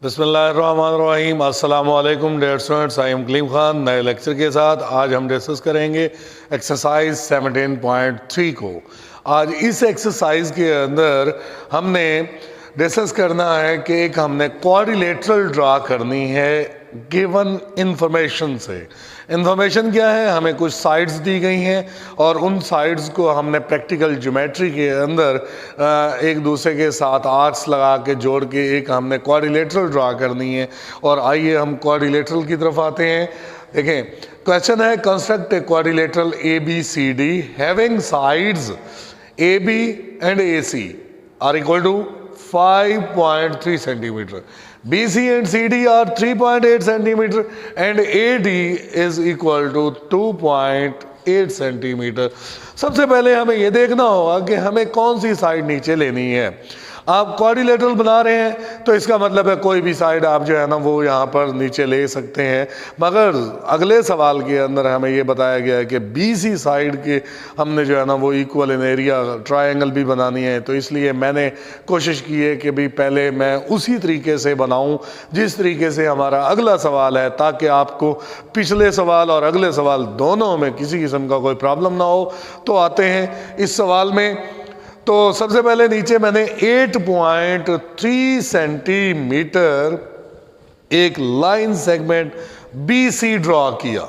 बिस्मिल्लाहिर्रहमानिर्रहीम। अस्सलाम वालेकुम dear students, I am Kaleem Khan नए लेक्चर के साथ। आज हम डिस्कस करेंगे एक्सरसाइज 17.3 को। आज इस एक्सरसाइज के अंदर हमने डिस्कस करना है कि एक हमने क्वाड्रिलेटरल ड्रा करनी है गिवन इंफॉर्मेशन से। इंफॉर्मेशन क्या है? हमें कुछ साइड्स दी गई हैं और उन साइड्स को हमने प्रैक्टिकल ज्योमेट्री के अंदर एक दूसरे के साथ आर्क्स लगा के जोड़ के एक हमने क्वाड्रिलेटरल ड्रा करनी है। और आइए हम क्वाड्रिलेटरल की तरफ आते हैं। देखें, क्वेश्चन है construct a quadrilateral ABCD having sides AB and AC are equal to 5.3 centimeter. BC and CD are 3.8 centimeter and AD is equal to 2.8 centimeter. सबसे पहले हमें ये देखना होगा कि हमें कौन सी साइड नीचे लेनी है। आप क्वाड्रिलेटरल बना रहे हैं तो इसका मतलब है कोई भी साइड आप जो है ना वो यहाँ पर नीचे ले सकते हैं, मगर अगले सवाल के अंदर हमें ये बताया गया है कि BC साइड के हमने जो है ना वो इक्वल इन एरिया ट्रायंगल भी बनानी है। तो इसलिए मैंने कोशिश की है कि भाई पहले मैं उसी तरीके से बनाऊं जिस तरीके से हमारा अगला सवाल है, ताकि आपको पिछले सवाल और अगले सवाल दोनों में किसी किस्म का कोई प्रॉब्लम ना हो। तो आते हैं इस सवाल में। तो सबसे पहले नीचे मैंने 8.3 सेंटीमीटर एक लाइन सेगमेंट BC ड्रॉ किया।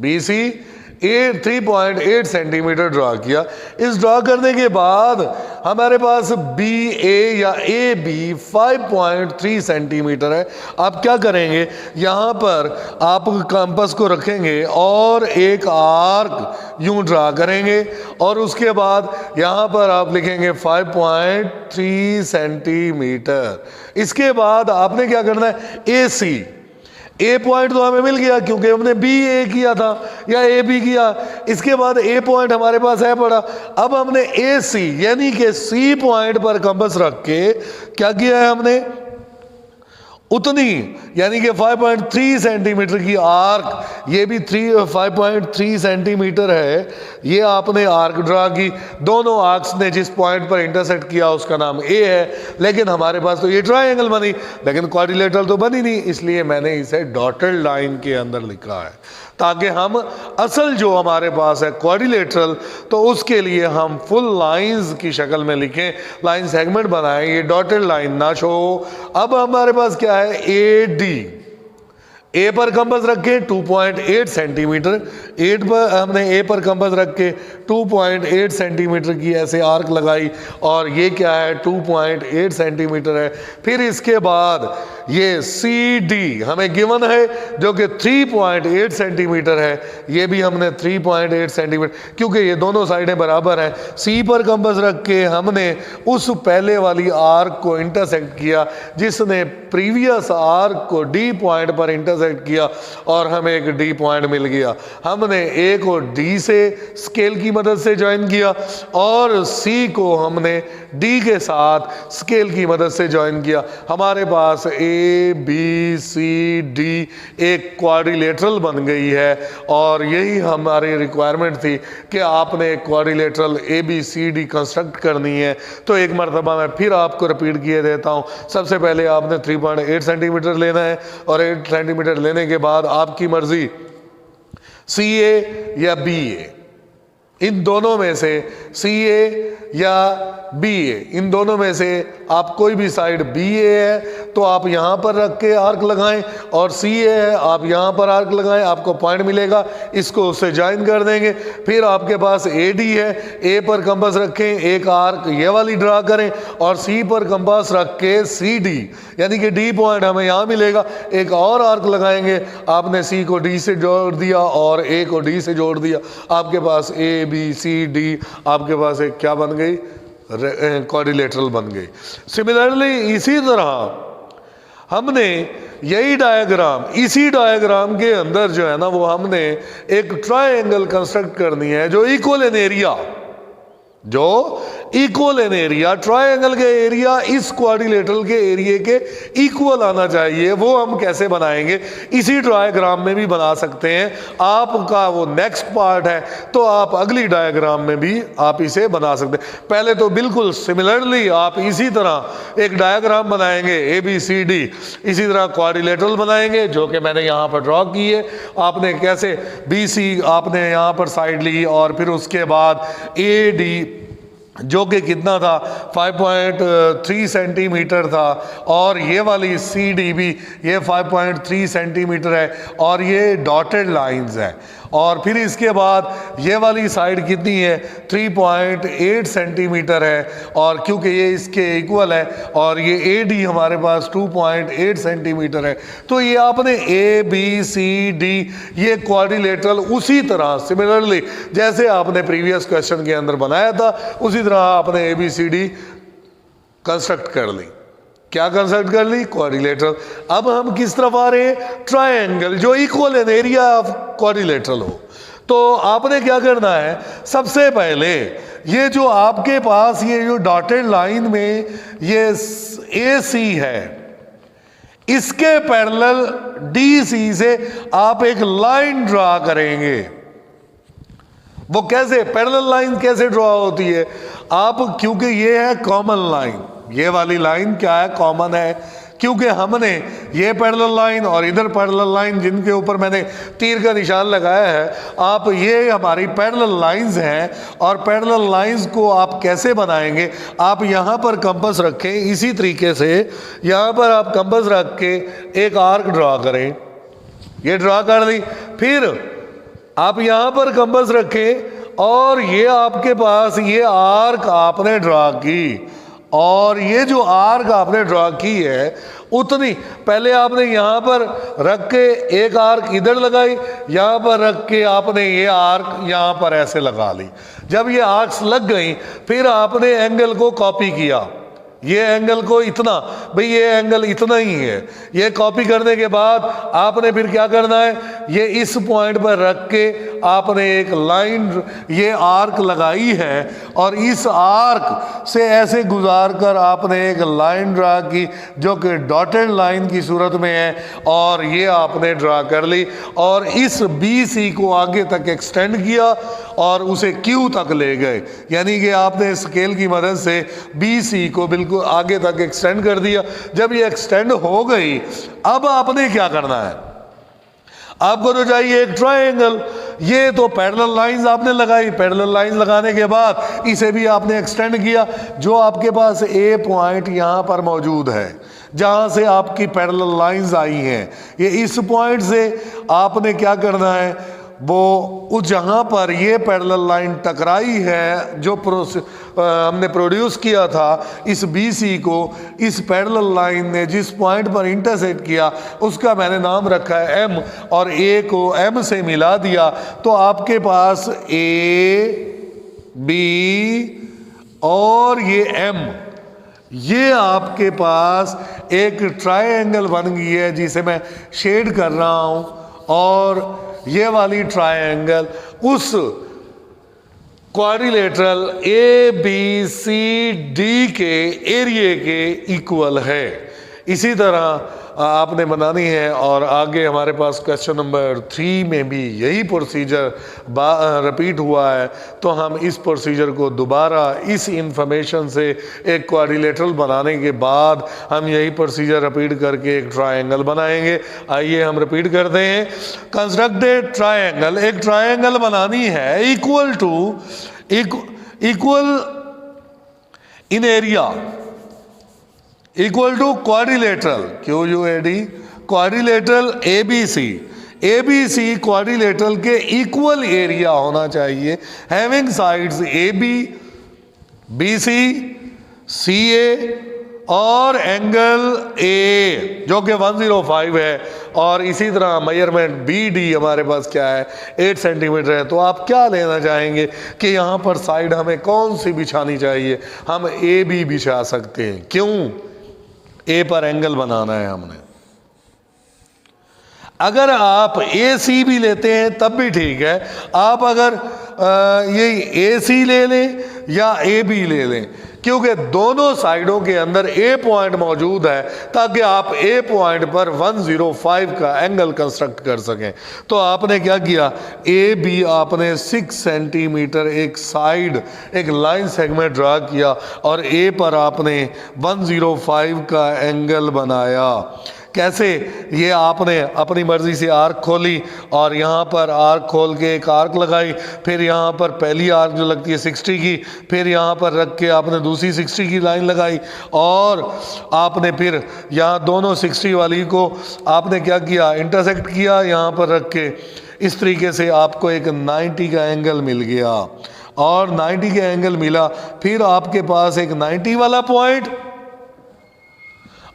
BC 3.8 सेंटीमीटर ड्रॉ किया। इस ड्रॉ करने के बाद हमारे पास BA या AB 5.3 सेंटीमीटर है। आप क्या करेंगे, यहाँ पर आप कंपास को रखेंगे और एक आर्क यूं ड्रा करेंगे और उसके बाद यहाँ पर आप लिखेंगे 5.3 सेंटीमीटर। इसके बाद आपने क्या करना है, AC A पॉइंट तो हमें मिल गया क्योंकि हमने BA किया था या AB किया। इसके बाद A पॉइंट हमारे पास है पड़ा। अब हमने AC यानी कि C पॉइंट पर कंपास रख के क्या किया है, हमने उतनी यानी कि 5.3 सेंटीमीटर की आर्क, ये भी 5.3 सेंटीमीटर है, ये आपने आर्क ड्रा की। दोनों आर्क्स ने जिस पॉइंट पर इंटरसेक्ट किया उसका नाम A है, लेकिन हमारे पास तो ये ट्रायंगल बनी, लेकिन क्वाड्रिलेटरल तो बनी नहीं, इसलिए मैंने इसे डॉटेड लाइन के अंदर लिखा है ताकि हम असल जो हमारे पास है क्वाड्रिलेटरल तो उसके लिए हम फुल लाइंस की शक्ल में लिखें, लाइन सेगमेंट बनाएं, ये डॉटेड लाइन ना शो हो। अब हमारे पास क्या है, AD A पर कंपास रख के 2.8 सेंटीमीटर, 8 पर हमने A पर कंपास रख के 2.8 सेंटीमीटर की ऐसे आर्क लगाई और ये क्या है 2.8 सेंटीमीटर है। फिर इसके बाद ये CD हमें गिवन है जो कि 3.8 सेंटीमीटर है, ये भी हमने 3.8 सेंटीमीटर, क्योंकि ये दोनों साइडें बराबर हैं। C पर कंपास रख के हमने उस पहले वाली आर्क को इंटरसेक्ट किया जिसने प्रीवियस आर्क को D पॉइंट पर इंटरसेक्ट किया और हमें एक D पॉइंट मिल गया। हमने A को D से स्केल की मदद से ज्वाइन किया और C को हमने D के साथ स्केल की मदद से ज्वाइन किया। हमारे पास ABCD एक क्वाड्रिलेटरल बन गई है और यही हमारी रिक्वायरमेंट थी कि आपने एक क्वाड्रिलेटरल ABCD कंस्ट्रक्ट करनी है। तो एक मरतबा मैं फिर आपको रिपीट किए देता हूँ। सबसे पहले आपने 3.8 सेंटीमीटर लेना है और 8 सेंटीमीटर लेने के बाद आपकी मर्जी CA या BA, इन दोनों में से CA या BA, इन दोनों में से आप कोई भी साइड BA है तो आप यहाँ पर रख के आर्क लगाएं और CA है आप यहाँ पर आर्क लगाएं, आपको पॉइंट मिलेगा, इसको उससे ज्वाइन कर देंगे। फिर आपके पास AD है, A पर कंपास रखें, एक आर्क ये वाली ड्रा करें और C पर कंपास रख के CD यानी कि D पॉइंट हमें यहाँ मिलेगा, एक और आर्क लगाएंगे। आपने C को D से जोड़ दिया और A को D से जोड़ दिया, आपके पास ABCD आपके पास एक क्या बन गई, क्वाड्रिलेटरल बन गई। सिमिलरली इसी तरह हमने यही डायग्राम, इसी डायग्राम के अंदर जो है ना वो हमने एक ट्रायंगल कंस्ट्रक्ट करनी है जो इक्वल इन एरिया, जो इक्वल इन एरिया, ट्रायंगल के एरिया इस क्वाड्रिलेटरल के एरिया के इक्वल आना चाहिए। वो हम कैसे बनाएंगे, इसी डायग्राम में भी बना सकते हैं। आपका वो नेक्स्ट पार्ट है तो आप अगली डायग्राम में भी आप इसे बना सकते हैं। पहले तो बिल्कुल सिमिलरली आप इसी तरह एक डायग्राम बनाएंगे ABCD, इसी तरह क्वाड्रिलेटरल बनाएंगे जो कि मैंने यहाँ पर ड्रॉ की है। आपने कैसे BC आपने यहाँ पर साइड ली और फिर उसके बाद AD जो कि कितना था 5.3 सेंटीमीटर था, और ये वाली CD भी ये 5.3 सेंटीमीटर है और ये डॉटेड लाइंस है। और फिर इसके बाद ये वाली साइड कितनी है 3.8 सेंटीमीटर है, और क्योंकि ये इसके इक्वल है, और ये AD हमारे पास 2.8 सेंटीमीटर है। तो ये आपने ABCD ये क्वाड्रिलेटरल उसी तरह सिमिलरली जैसे आपने प्रीवियस क्वेश्चन के अंदर बनाया था उसी तरह आपने ABCD कंस्ट्रक्ट कर ली। क्या कंस्ट्रक्ट कर ली, क्वाड्रिलेटरल। अब हम किस तरफ आ रहे हैं, ट्रायंगल जो equal in area of quadrilateral हो। तो आपने क्या करना है, सबसे पहले ये जो आपके पास ये जो डॉटेड लाइन में ये AC है, इसके पैरेलल DC से आप एक लाइन ड्रा करेंगे। वो कैसे, पैरेलल लाइन कैसे ड्रॉ होती है, आप क्योंकि ये है कॉमन लाइन, ये वाली लाइन क्या है, कॉमन है, क्योंकि हमने ये पैरेलल लाइन और इधर पैरेलल लाइन जिनके ऊपर मैंने तीर का निशान लगाया है, आप ये हमारी पैरेलल लाइंस हैं। और पैरेलल लाइंस को आप कैसे बनाएंगे, आप यहाँ पर कंपास रखें, इसी तरीके से यहाँ पर आप कंपास रख के एक आर्क ड्रा करें, ये ड्रा कर दी। फिर आप यहाँ पर कंपास रखें और ये आपके पास ये आर्क आपने ड्रा की, और ये जो आर्क आपने ड्रा की है उतनी पहले आपने यहाँ पर रख के एक आर्क इधर लगाई, यहाँ पर रख के आपने ये आर्क यहाँ पर ऐसे लगा ली। जब ये आर्क्स लग गई फिर आपने एंगल को कॉपी किया, ये एंगल को इतना, भाई ये एंगल इतना ही है। ये कॉपी करने के बाद आपने फिर क्या करना है, ये इस पॉइंट पर रख के आपने एक लाइन ये आर्क लगाई है, और इस आर्क से ऐसे गुजार कर आपने एक लाइन ड्रा की जो कि डॉटेड लाइन की सूरत में है, और ये आपने ड्रा कर ली। और इस BC को आगे तक एक्सटेंड किया और उसे Q तक ले गए, यानी कि आपने स्केल की मदद से BC को बिल्कुल आगे तक एक्सटेंड कर दिया। जब ये एक्सटेंड हो गई, अब आपने क्या करना है, आपको तो चाहिए एक ट्रायंगल। ये तो पैरेलल लाइंस आपने लगाई, पैरेलल लाइंस लगाने के बाद इसे भी आपने एक्सटेंड किया। जो आपके पास A पॉइंट यहाँ पर मौजूद है जहाँ से आपकी पैरेलल लाइंस आई हैं, ये इस पॉइंट से आपने क्या करना है, वो जहाँ पर ये पैरेलल लाइन टकराई है जो हमने प्रोड्यूस किया था इस BC को, इस पैरेलल लाइन ने जिस पॉइंट पर इंटरसेक्ट किया उसका मैंने नाम रखा है M, और A को M से मिला दिया तो आपके पास A B और ये M, ये आपके पास एक ट्रायंगल बन गई है जिसे मैं शेड कर रहा हूँ। और ये वाली ट्रायंगल उस क्वाड्रिलेटरल ABCD के एरिया के इक्वल है। इसी तरह आपने बनानी है। और आगे हमारे पास क्वेश्चन नंबर 3 में भी यही प्रोसीजर रिपीट हुआ है, तो हम इस प्रोसीजर को दोबारा इस इंफॉर्मेशन से एक क्वाड्रिलेटरल बनाने के बाद हम यही प्रोसीजर रिपीट करके एक ट्रायंगल बनाएंगे। आइए हम रिपीट करते हैं। कंस्ट्रक्ट ए ट्रायंगल, एक ट्रायंगल बनानी है equal in area equal to quadrilateral QUAD, quadrilateral ABC quadrilateral के इक्वल एरिया होना चाहिए, having sides AB BC CA और एंगल A जो कि 105 है। और इसी तरह मेजरमेंट BD हमारे पास क्या है 8 सेंटीमीटर है। तो आप क्या लेना चाहेंगे कि यहाँ पर साइड हमें कौन सी बिछानी चाहिए, हम AB बिछा सकते हैं। क्यों, A पर एंगल बनाना है हमने। अगर आप ए सी भी लेते हैं तब भी ठीक है, आप अगर ये ए सी ले लें या ए बी ले लें, क्योंकि दोनों साइडों के अंदर ए पॉइंट मौजूद है ताकि आप ए पॉइंट पर 105 का एंगल कंस्ट्रक्ट कर सकें। तो आपने क्या किया, ए बी आपने 6 सेंटीमीटर एक साइड एक लाइन सेगमेंट ड्रा किया और ए पर आपने 105 का एंगल बनाया। कैसे, ये आपने अपनी मर्जी से आर्क खोली और यहाँ पर आर्क खोल के एक आर्क लगाई, फिर यहाँ पर पहली आर्क जो लगती है 60 की, फिर यहाँ पर रख के आपने दूसरी 60 की लाइन लगाई और आपने फिर यहाँ दोनों 60 वाली को आपने क्या किया, इंटरसेक्ट किया यहाँ पर रख के। इस तरीके से आपको एक 90 का एंगल मिल गया और 90 का एंगल मिला, फिर आपके पास एक 90 वाला पॉइंट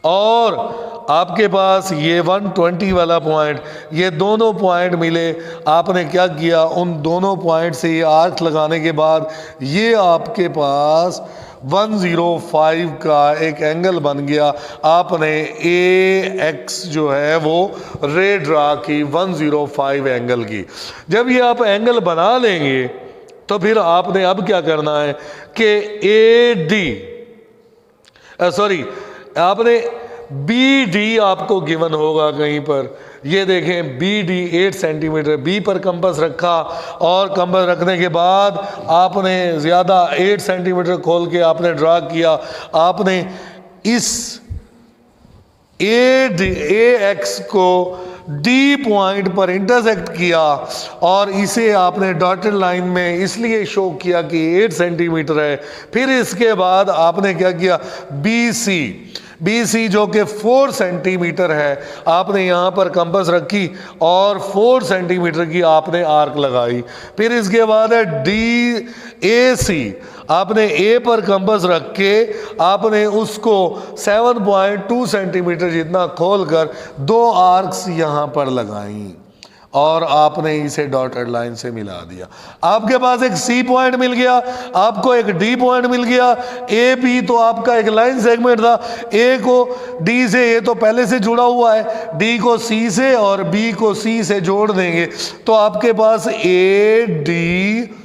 और आपके पास ये 120 वाला पॉइंट, ये दोनों पॉइंट मिले। आपने क्या किया, उन दोनों पॉइंट से ये आर्क लगाने के बाद ये आपके पास 105 का एक एंगल बन गया। आपने ए एक्स जो है वो रे ड्रा की 105 एंगल की। जब ये आप एंगल बना लेंगे तो फिर आपने अब क्या करना है कि ए डी आपने बी डी आपको गिवन होगा कहीं पर, ये देखें बी डी 8 सेंटीमीटर, बी पर कंपास रखा और कंपास रखने के बाद आपने ज़्यादा 8 सेंटीमीटर खोल के आपने ड्रा किया। आपने इस ए एक्स को डी पॉइंट पर इंटरसेक्ट किया और इसे आपने डॉटेड लाइन में इसलिए शो किया कि 8 सेंटीमीटर है। फिर इसके बाद आपने क्या किया, बी सी जो कि 4 सेंटीमीटर है, आपने यहाँ पर कंपास रखी और 4 सेंटीमीटर की आपने आर्क लगाई। फिर इसके बाद है डी ए सी, आपने ए पर कंपास रख के आपने उसको 7.2 सेंटीमीटर जितना खोलकर 2 आर्क्स यहाँ पर लगाई और आपने इसे डॉटेड लाइन से मिला दिया। आपके पास एक सी पॉइंट मिल गया, आपको एक डी पॉइंट मिल गया। ए बी तो आपका एक लाइन सेगमेंट था, ए को डी से, ये तो पहले से जुड़ा हुआ है, डी को सी से और बी को सी से जोड़ देंगे तो आपके पास ए डी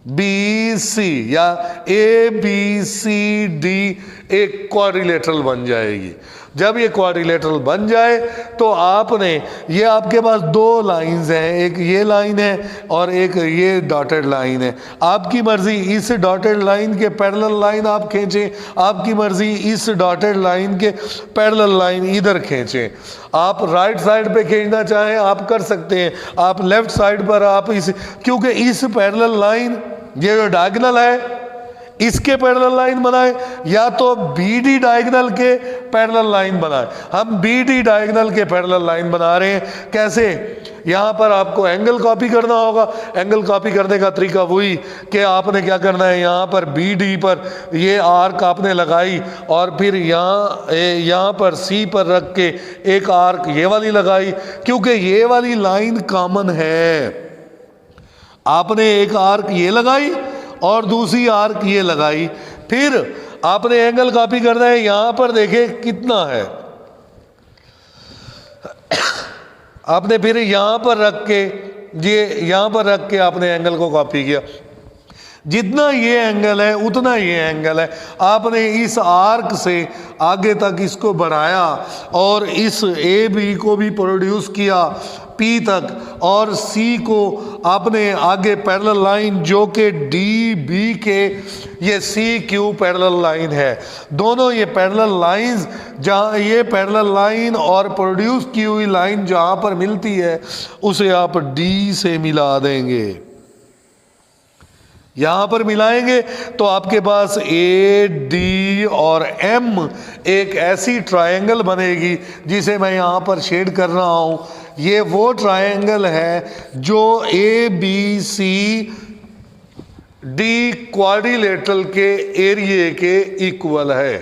बी सी या ए बी सी डी एक क्वाड्रिलेटरल बन जाएगी। जब ये क्वाड्रिलेटरल बन जाए तो आपने, ये आपके पास 2 लाइंस हैं, एक ये लाइन है और एक ये डॉटेड लाइन है। आपकी मर्जी इस डॉटेड लाइन के पैरेलल लाइन आप खींचें, आपकी मर्जी इस डॉटेड लाइन के पैरेलल लाइन इधर खींचें। आप राइट साइड पे खींचना चाहें आप कर सकते हैं, आप लेफ्ट साइड पर आप इस, क्योंकि इस पैरेलल लाइन ये जो डायगोनल है इसके पैरेलल लाइन बनाए या तो बी डी डायगोनल के पैरेलल लाइन बनाए। हम बी डी डायगोनल के पैरेलल लाइन बना रहे हैं। कैसे, यहाँ पर आपको एंगल कॉपी करना होगा। एंगल कॉपी करने का तरीका वही कि आपने क्या करना है, यहाँ पर बी डी पर ये आर्क आपने लगाई और फिर यहाँ पर सी पर रख के एक आर्क ये वाली लगाई, क्योंकि ये वाली लाइन कॉमन है। आपने एक आर्क ये लगाई और दूसरी आर्क ये लगाई, फिर आपने एंगल कॉपी करना है। यहां पर देखें कितना है, आपने फिर यहां पर रख के, ये यहां पर रख के आपने एंगल को कॉपी किया। जितना ये एंगल है उतना ये एंगल है। आपने इस आर्क से आगे तक इसको बढ़ाया और इस ए बी को भी प्रोड्यूस किया पी तक और सी को आपने आगे पैरेलल लाइन जो कि डी बी के ये सी क्यू पैरेलल लाइन है। दोनों ये पैरेलल लाइंस, जहाँ ये पैरेलल लाइन और प्रोड्यूस की हुई लाइन जहाँ पर मिलती है उसे आप डी से मिला देंगे। यहाँ पर मिलाएंगे तो आपके पास ए डी और एम एक ऐसी ट्रायंगल बनेगी जिसे मैं यहाँ पर शेड कर रहा हूँ। ये वो ट्रायंगल है जो A B C D quadrilateral के एरिया के इक्वल है।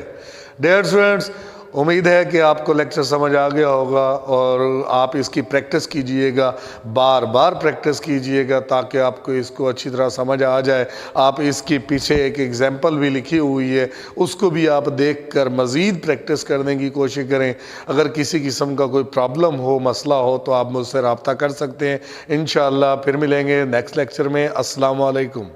डियर स्टूडेंट्स, उम्मीद है कि आपको लेक्चर समझ आ गया होगा और आप इसकी प्रैक्टिस कीजिएगा, बार बार प्रैक्टिस कीजिएगा ताकि आपको इसको अच्छी तरह समझ आ जाए। आप इसकी पीछे एक एग्जाम्पल भी लिखी हुई है, उसको भी आप देख कर मज़ीद प्रैक्टिस करने की कोशिश करें। अगर किसी किस्म का कोई प्रॉब्लम हो, मसला हो तो आप मुझसे रब्ता कर सकते हैं। इंशाअल्लाह फिर मिलेंगे नेक्स्ट लेक्चर में। अस्सलाम वालेकुम।